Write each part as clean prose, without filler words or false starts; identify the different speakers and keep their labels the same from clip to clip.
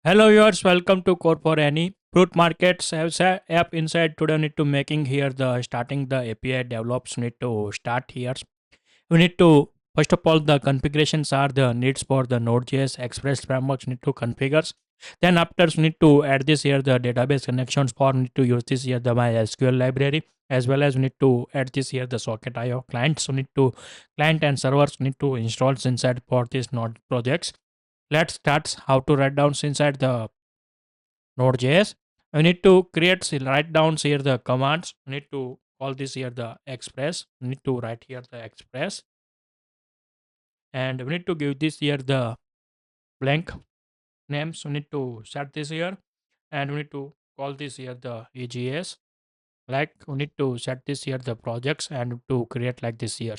Speaker 1: Hello viewers, welcome to CodeForAny. Fruit markets have app inside. Today we need to making here the starting the API develops. We need to start here. We need to first of all the configurations are the needs for the Node.js Express frameworks need to configure. Then after we need to add this here the database connections for need to use this here the MySQL library as well as we need to add this here the socket IO clients. So need to client and servers need to install inside for this node projects. Let's start how to write down inside the Node.js. We need to write down here the commands. We need to call this here the express. We need to write here the express, and we need to give this here the blank names. We need to set this here, and we need to call this here the EGS. Like we need to set this here the projects and to create like this here.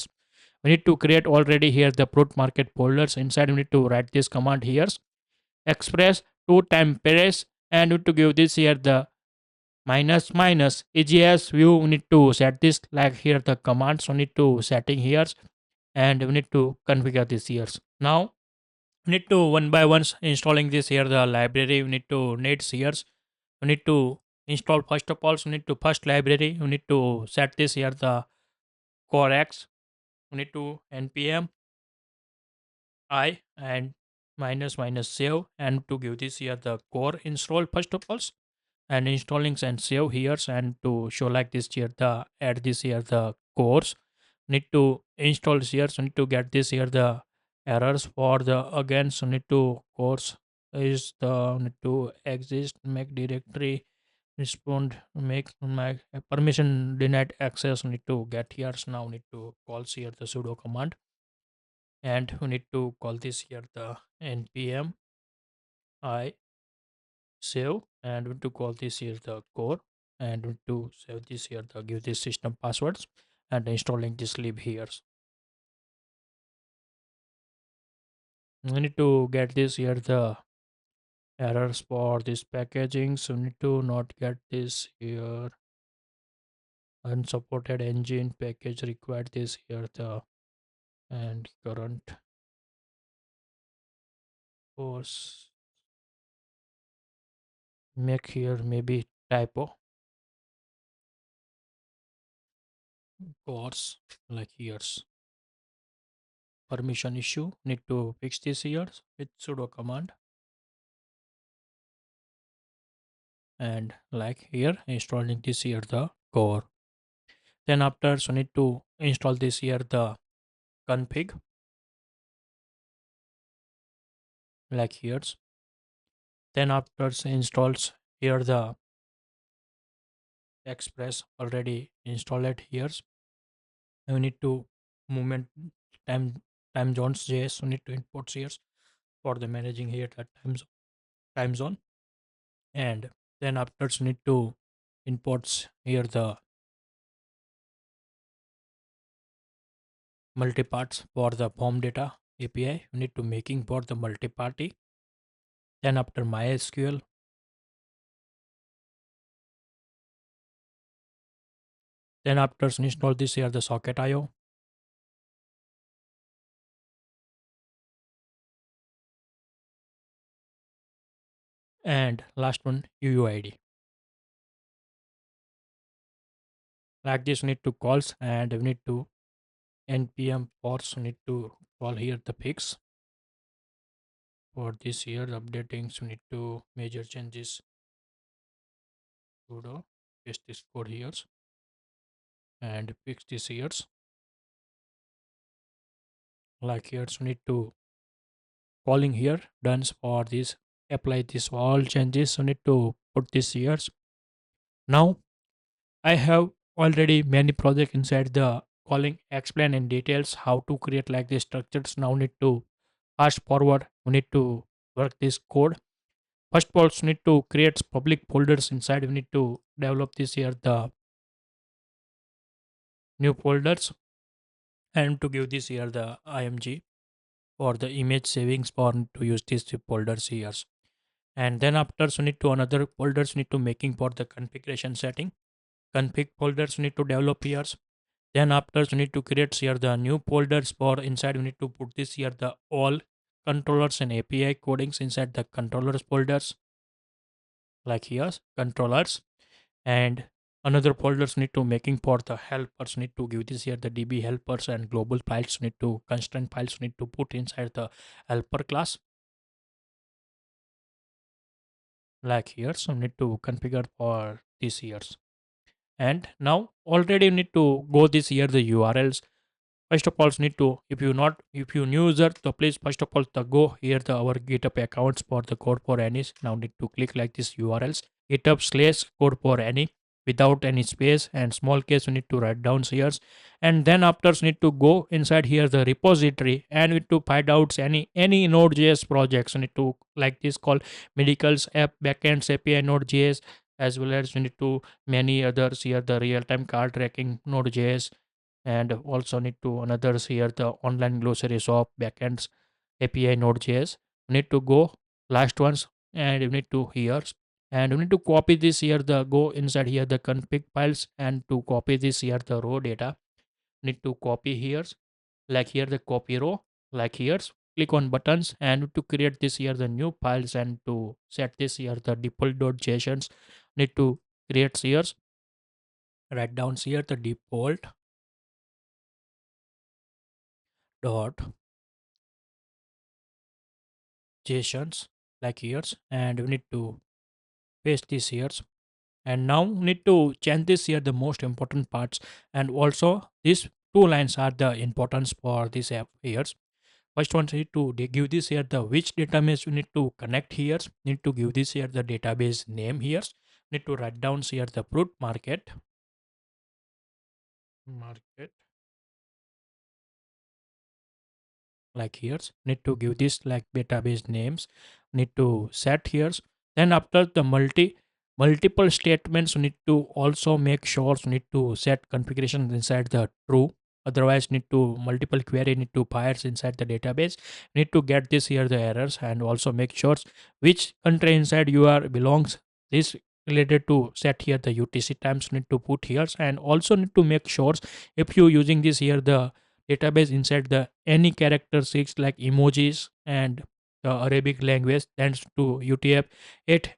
Speaker 1: We need to create already here the fruit market folders. Inside we need to write this command here express 2 time pares, and we need to give this here the minus minus EGS view. We need to set this like here the commands. We need to setting here, and we need to configure this here. Now we need to one by one installing this here the library. We need to needs here. We need to install first of all. So we need to first library. We need to set this here the core X. We need to npm I and minus minus save, and to give this here the core install first of all, and installing and save here, and to show like this here the add this here the course need to install here. So need to get this here the errors for the again. So need to course is the need to exist make directory respond make my permission denied access. Need to get here. So now need to call here the sudo command, and we need to call this here the npm I save, and we need to call this here the core, and we need to save this here the give this system passwords, and installing this lib here. We need to get this here the errors for this packaging. So we need to not get this here unsupported engine package required this here the and current course make here maybe typo course like here's permission issue. Need to fix this here with sudo command, and like here installing this here the core. Then after so need to install this here the config like here's. Then after installs here the express already installed here. We need to movement time time zones JS. We need to import here for the managing here the time zone, and then after need to imports here the multiparts for the form data API. We need to making for the multi-party. Then after MySQL, then after install this here the socket IO, and last one UUID. Like this, we need to calls, and we need to npm force. We need to call here the fix for this here updating. So we need to major changes sudo paste this code here and fix this here. Like here, so we need to calling here done for this apply this all changes. So we need to put this here. Now I have already many projects inside the calling explain in details how to create like these structures. Now need to fast forward. We need to work this code. First of all, we need to create public folders inside. We need to develop this here the new folders, and to give this here the img for the image savings for to use these folders here. And then after we need to another folders need to making for the configuration setting. Config folders we need to develop here. Then after we need to create here the new folders for inside. We need to put this here the all controllers and API codings inside the controllers folders, like here controllers, and another folders need to making for the helpers need to give this here the db helpers, and global files need to constraint files need to put inside the helper class, like here. So need to configure for this years. And now already you need to go this here the urls. First of all, need to, if you new user, so please first of all to go here the our GitHub accounts for the code for any. Now need to click like this URLs GitHub slash code for any without any space and small case. You need to write down here, and then after need to go inside here the repository and need to find out any Node.js projects. You need to like this called medicals app backends API Node.js, as well as you need to many others here the real time card tracking Node.js, and also need to another here the online glossary shop backends API Node.js. You need to go last ones, and you need to here, and you need to copy this here the go inside here the config files, and to copy this here the raw data. Need to copy here, like here the copy row, like here. Click on buttons and to create this here the new files, and to set this here the default.jsons. Need to create here, write down here the default dot JSONs, like here, and we need to paste this here. And now we need to change this here the most important parts, and also these two lines are the importance for this app here. First one need to give this here the which database you need to connect here. Need to give this here the database name here. Need to write down here the fruit market, like here. Need to give this like database names. Need to set here. Then after the multiple statements, you need to also make sure you need to set configuration inside the true. Otherwise need to multiple query need to fires inside the database. Need to get this here the errors, and also make sure which country inside you are belongs. This related to set here the UTC times need to put here, and also need to make sure if you using this here the database inside the any characteristics like emojis and the Arabic language tends to UTF 8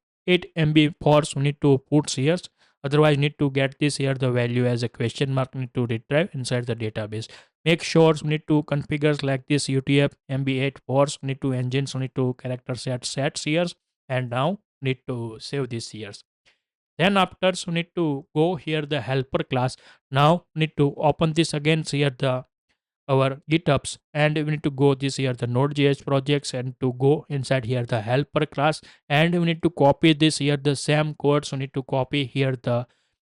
Speaker 1: MB force need to put here. Otherwise need to get this here the value as a question mark need to retrieve inside the database. Make sure need to configure like this UTF MB8 force need to engines need to character sets here, and now need to save this here. Then after so need to go here the helper class. Now need to open this again here the our GitHubs, and we need to go this here the Node.js projects, and to go inside here the helper class, and we need to copy this here the same code. So need to copy here the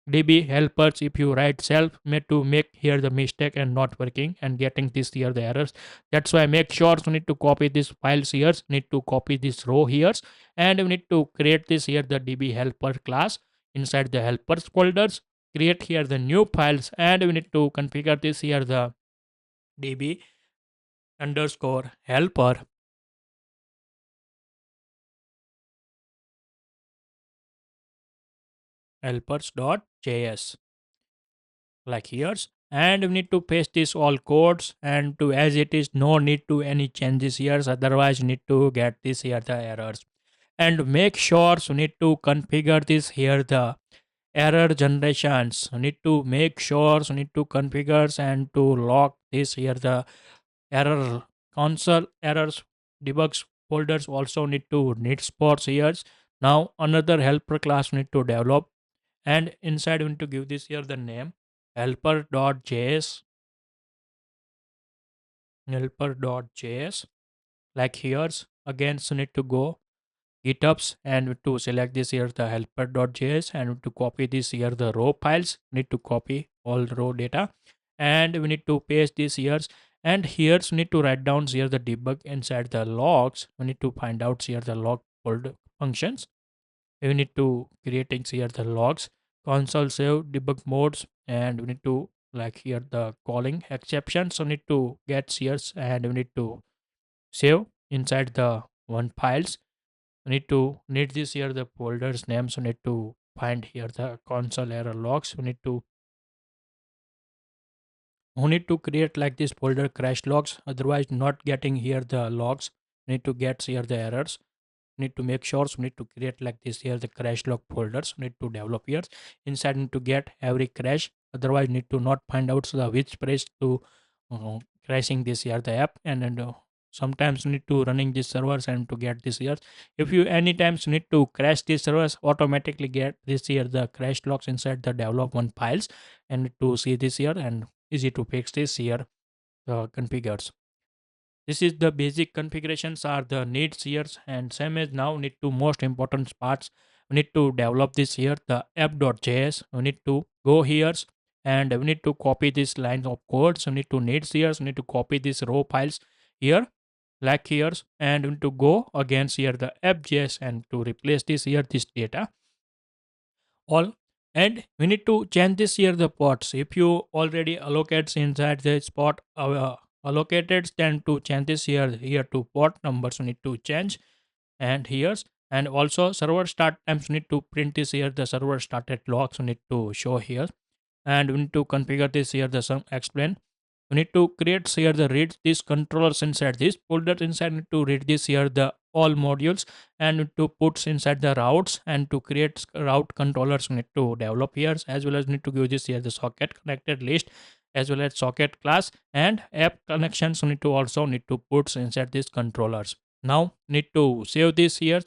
Speaker 1: db helpers. If you write self made to make here the mistake and not working and getting this here the errors, that's why make sure so need to copy this files here. Need to copy this row here, and we need to create this here the db helper class inside the helpers folders. Create here the new files, and we need to configure this here the db underscore helpers.js, like here's, and we need to paste this all codes, and to as it is no need to any changes here, otherwise need to get this here the errors. And make sure you need to configure this here the error generations. You need to make sure you need to configure and to lock this here the error console errors debugs folders. Also need to need sports here. Now another helper class need to develop, and inside we need to give this here the name helper.js, helper.js, like here's again. So need to go GitHubs, and to select this here the helper.js, and to copy this here the raw files. Need to copy all raw data, and we need to paste this here. And here we need to write down here the debug inside the logs. We need to find out here the log folder functions. We need to creating here the logs console save debug modes, and we need to like here the calling exceptions. So need to get here, and we need to save inside the one files. We need to need this here the folders names. We need to find here the console error logs. We need to create like this folder crash logs, otherwise not getting here the logs. need to get here the errors, need to make sure, so need to create like this here the crash log folders, need to develop here inside, need to get every crash, otherwise need to not find out the which page to crashing this here the app, and sometimes need to running these servers and to get this here. If you any times need to crash these servers, automatically get this here the crash logs inside the development files, and to see this here and easy to fix this here configures. This is the basic configurations are the needs here, and same as now need to most important parts. We need to develop this here the app.js. We need to go here and we need to copy this line of code. So we need to needs here. So we need to copy these raw files here like here, and we need to go against here the app.js and to replace this here this data all, and we need to change this here the pods. If you already allocates inside the spot allocated, then to change this here to port numbers we need to change, and here's, and also server start times we need to print this here the server started logs we need to show here, and we need to configure this here the some explain. We need to create here the read these controllers inside this folder, inside need to read this here the all modules, and need to put inside the routes, and to create route controllers we need to develop here, as well as need to give this here the socket connected list, as well as socket class, and app connections we need to also need to put inside these controllers. Now need to save this here.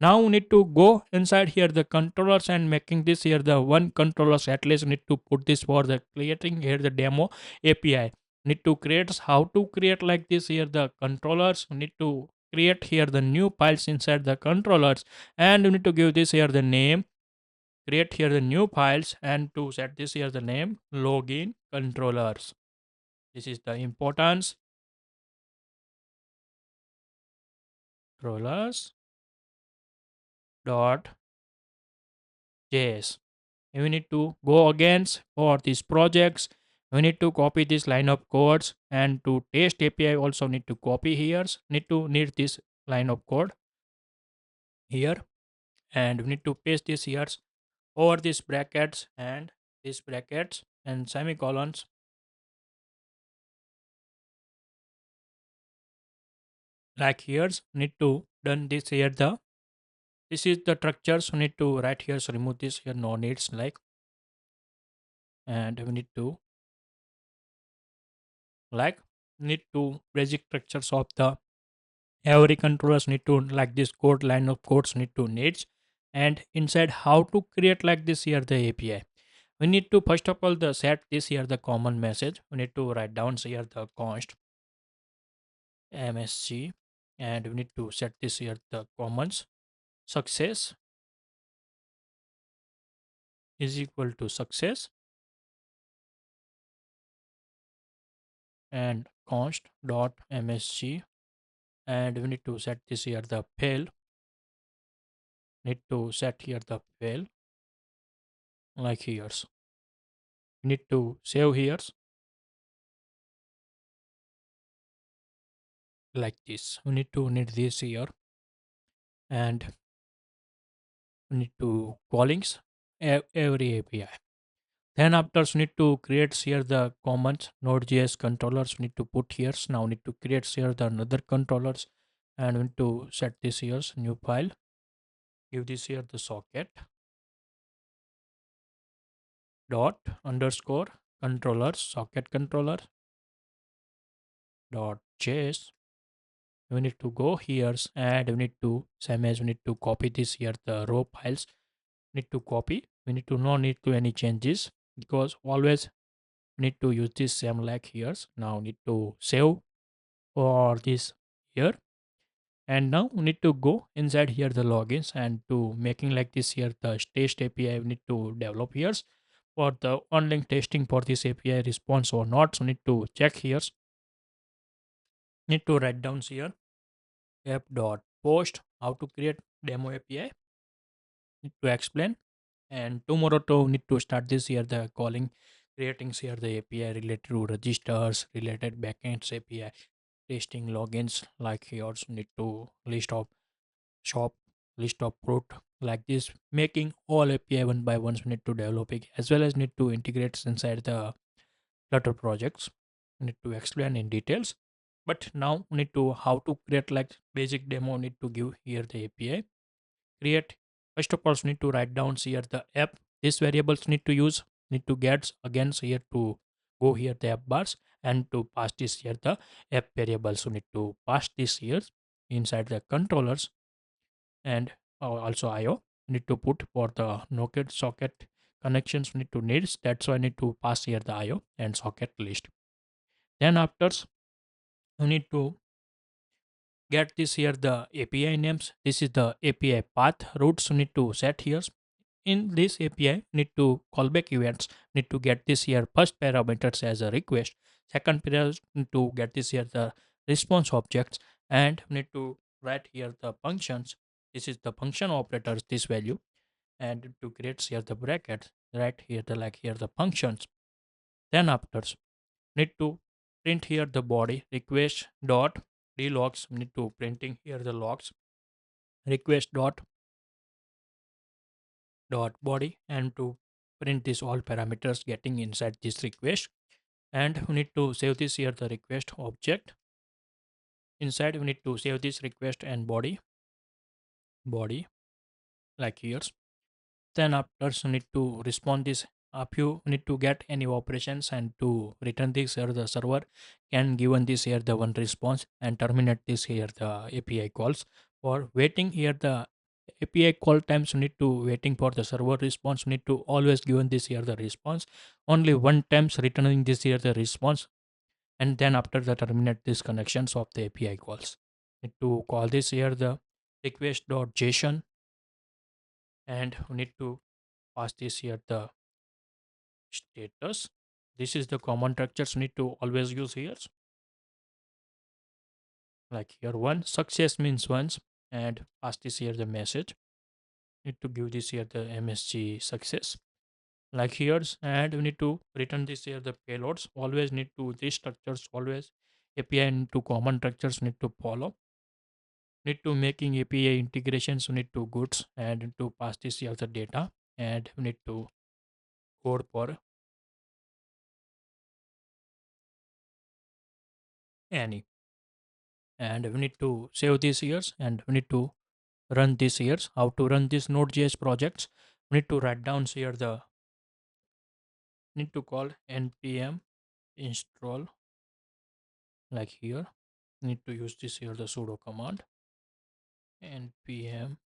Speaker 1: Now we need to go inside here the controllers and making this here the one controllers, at least need to put this for the creating here the demo API. Need to create how to create like this here the controllers. We need to create here the new files inside the controllers, and we need to give this here the name, create here the new files, and to set this here the name login controllers. This is the importance controllers dot js. We need to go against for these projects. We need to copy this line of codes, and to test API also need to copy here. Need this line of code here, and we need to paste this here over these brackets and these brackets and semicolons like here. Need to done this here the this is the structures we need to write here. So remove this here no needs like, and we need to like need to basic structures of the every controllers need to like this code line of codes need to needs, and inside how to create like this here the API. We need to first of all the set this here the common message. We need to write down here the const msg, and we need to set this here the commons success is equal to success, and const dot msg, and we need to set this here the fail, need to set here the fail like here. We need to save here like this. We need to need this here, and we need to callings every API. Then after we need to create here the commons Node.js controllers we need to put here. Now need to create here the another controllers, and we need to set this here new file, give this here the socket dot underscore controllers socket controller dot js. We need to go here, and we need to same as we need to copy this here the raw files need to copy. We need to no need to any changes, because always need to use this same like here. Now need to save for this here, and now we need to go inside here the logins, and to making like this here the test API we need to develop here for the online testing for this API response or not. So need to check here, need to write down here app dot post how to create demo API, need to explain, and tomorrow to need to start this here the calling creating here the API related to registers related backends API testing logins like here. Also need to list of shop, list of fruit like this, making all API one by one we need to develop it, as well as need to integrate inside the Flutter projects. Need to explain in details. But now we need to how to create like basic demo. Need to give here the API create. First of all, need to write down here the app. These variables need to use. Need to get again here to go here the app bars and to pass this here the app variables. So need to pass this here inside the controllers and also IO. Need to put for the Nokia socket connections need to needs. That's why I need to pass here the IO and socket list. Then after you need to get this here the API names. This is the API path routes you need to set here. In this API, need to callback events, need to get this here first parameters as a request, second parameter need to get this here the response objects, and need to write here the functions. This is the function operators, this value, and to create here the brackets, right here the like here the functions. Then after need to print here the body request dot logs, need to printing here the logs request dot body and to print this all parameters getting inside this request, and we need to save this here the request object. Inside we need to save this request and body like here. Then after you need to respond this up, you need to get any operations and to return this here the server can given this here the one response and terminate this here the API calls. For waiting here the API call times you need to waiting for the server response, you need to always given this here the response only one times returning this here the response, and then after the terminate these connections of the API calls. Need to call this here the request.json, and we need to pass this here the status. This is the common structures need to always use here. Like here one success means once, and pass this here the message. Need to give this here the MSG success. Like here's, and we need to return this here the payloads. Always need to these structures always API into common structures need to follow. Need to making API integrations. We need to goods and to pass this here the data, and we need to code for any, and we need to save these years and we need to run these years. How to run these Node.js projects? We need to write down here the need to call npm install like here. Need to use this here the sudo command npm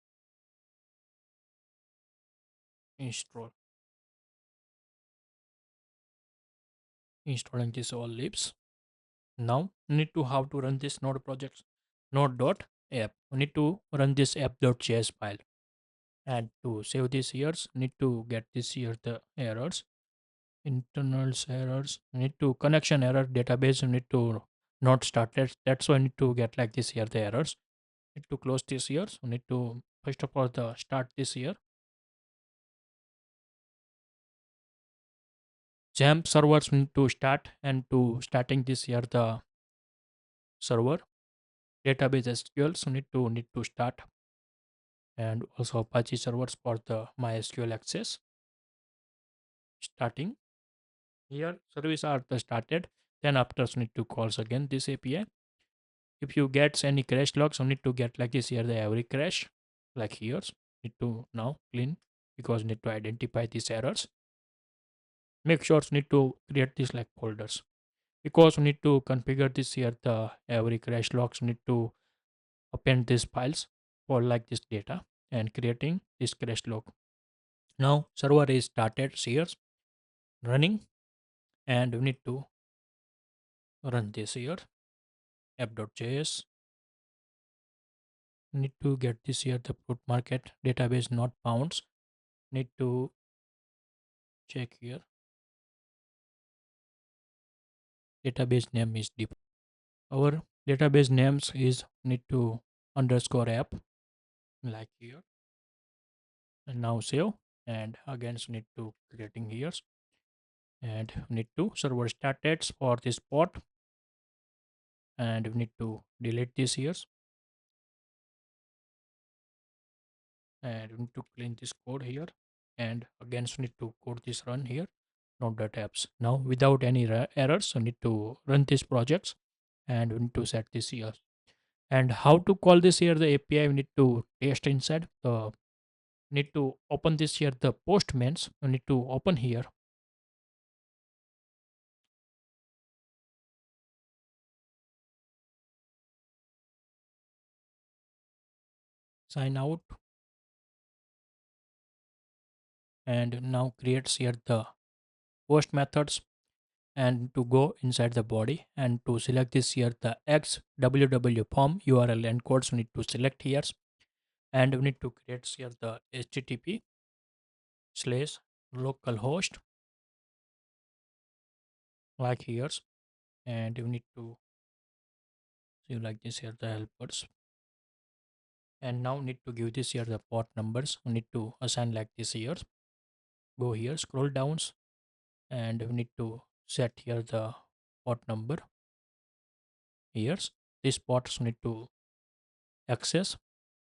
Speaker 1: install, installing this all libs. Now we need to how to run this node projects node.app. We need to run this app.js file, and to save these years need to get this here the errors, internals errors. We need to connection error database. We need to not started. That's why I need to get like this here the errors. Need to close this here. So need to first of all the start this here. Jam servers need to start, and to starting this here the server database SQL. So need to start, and also Apache servers for the MySQL access starting here. Service are the started. Then after need to calls again this API. If you get any crash logs, you need to get like this here the every crash like here. Need to now clean because need to identify these errors. Make sure you need to create these like folders because we need to configure this here the every crash logs. Need to append these files for like this data and creating this crash log. Now server is started here running, and we need to run this here app.js. Need to get this here the fruit market database not found. Need to check here database name is deep. Our database names is need to underscore app like here, and now save, and again need to creating here, and need to server started for this port, and we need to delete this here, and we need to clean this code here, and again need to code this run here node.apps. Now without any errors, we need to run these projects, and we need to set this here. And how to call this here the API, we need to test inside the, need to open this here the postmans, we need to open here, sign out, and now creates here the post methods, and to go inside the body and to select this here the x www form URL and codes we need to select here, and we need to create here the http slash localhost like here, and we need to see like this here the helpers, and now need to give this here the port numbers, we need to assign like this here, go here, scroll downs, and we need to set here the port number here, this ports need to access,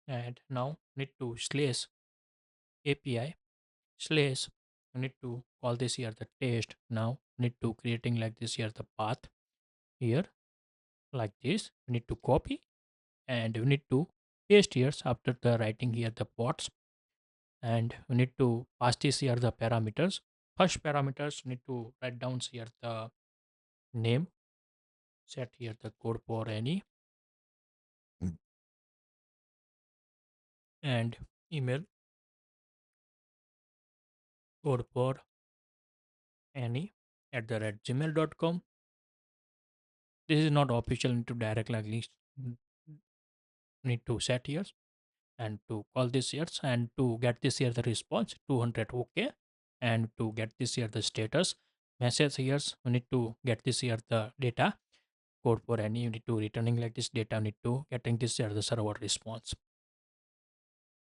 Speaker 1: and now need to slash API slash, we need to call this here the test, now need to creating like this here the path here like this, we need to copy and we need to paste here after the writing here the ports, and we need to pass this here the parameters. First parameters need to write down here the name, set here the code for any, and email code for any @gmail.com. This is not official, need to direct like this, need to set here and to call this here, and to get this here the response 200 okay, and to get this here the status message here, we need to get this here the data code for any, you need to returning like this data, need to getting this here the server response.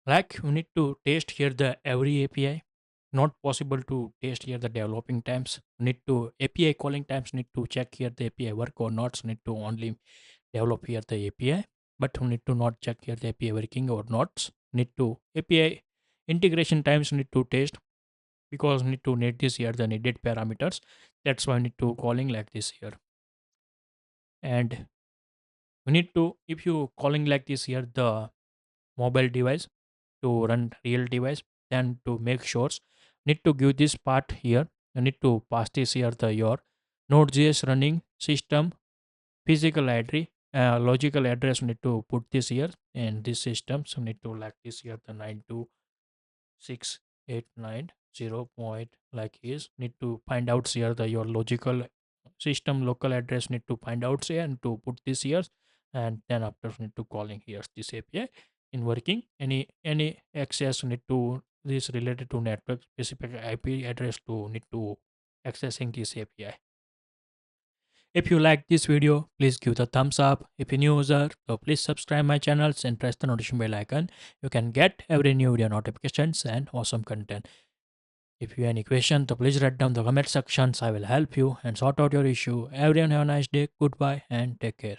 Speaker 1: Like we need to test here the every API, not possible to test here the developing times, need to API calling times, need to check here the API work or not, so need to only develop here the API, but we need to not check here the API working or not, need to API integration times need to test, because need to need this here the needed parameters, that's why I need to calling like this here, and we need to, if you calling like this here the mobile device to run real device, then to make sure need to give this part here, you need to pass this here the your Node.js running system physical address, logical address need to put this here, and this system so need to like this here the 92689 point like is, need to find out here the your logical system local address, need to find out here and to put this here, and then after need to calling here this API in working, any access need to this related to network specific IP address to need to accessing this API. If you like this video, please give the thumbs up. If you're new user, so please subscribe my channels and press the notification bell icon. You can get every new video notifications and awesome content. If you have any question, so please write down the comment sections. I will help you and sort out your issue. Everyone have a nice day. Goodbye and take care.